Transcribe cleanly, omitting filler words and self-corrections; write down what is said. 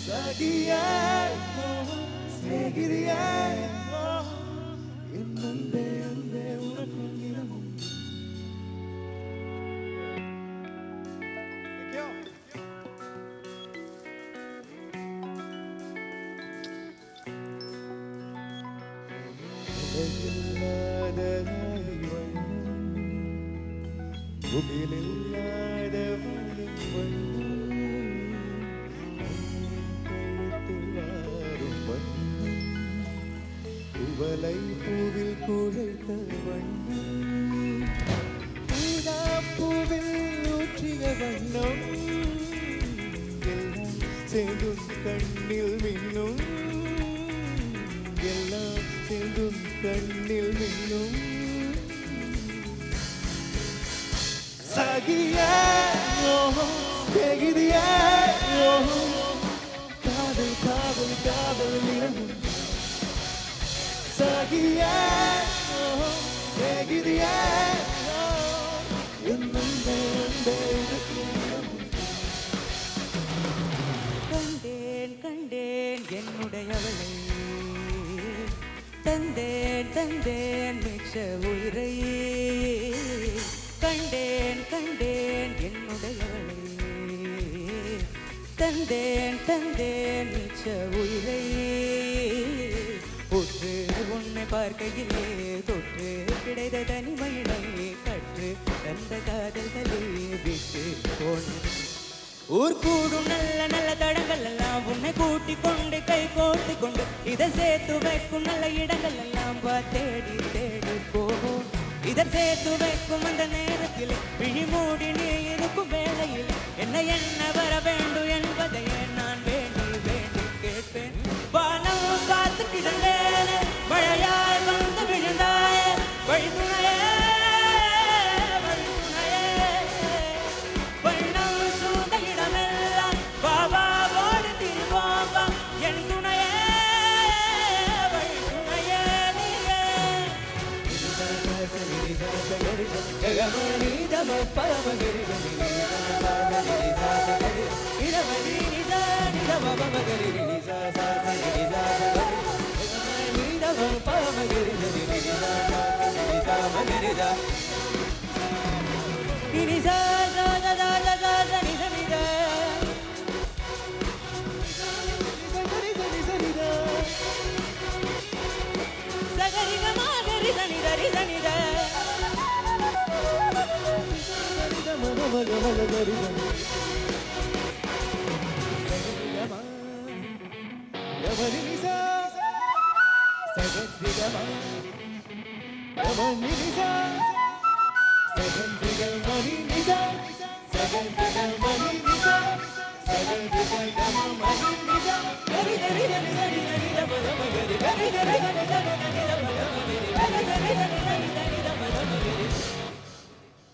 சகியே சிநேகிதியே என் அன்பே அன்பே உனக்கும் தினமும். இல்லாத முகிலில்லாத வானின் வண்ணம் கழுத்தில் வாரும் வண்ணம் குவளை பூவில் குழைத்த வண்ணம் ஊதா பூவில் ஊற்றிய வண்ணம் எல்லாம் சேர்ந்தும் கண்ணில் மின்னும் எல்லாம் சேர்ந்தும் கண்ணில் மின்னும் சகியே சிநேகிதியே காதல் காதல் காதல் நிறமும் சகியே சிநேகிதியே என் அன்பே அன்பே உனக்கும் தினமும். கண்டேன் கண்டேன் என்னுடையவளை தந்தேன் தந்தேன் மிச்ச உயிரை கண்டேன் கண்டேன் என்னுடையவளை தந்தேன் தந்தேன் மிச்ச உயிரை உற்று உன்னை பார்க்கையிலே தொற்று கிடைத்த தனிமையினை கற்று தந்த காதல்களை விட்டு போன ஊர் கூடும் நல்ல நல்ல தடங்கள் எல்லாம் உன்னை கூட்டி கொண்டு கை கோர்த்து கொண்டு இதை சேர்த்து வைக்கும் நல்ல இடங்கள் எல்லாம் தேடி தேடி போகும் இதை சேர்த்து வைக்கும் அந்த நேரத்தில் விழி மூடி நீ இருக்கும் வேளையில் என்ன வர வேண்டும் என்பதையே நான் வேண்டி வேண்டி கேட்பேன். வானம் காத்து கிடந்தேன் மழையாய் வந்து விழுந்தாய வழிதுணையே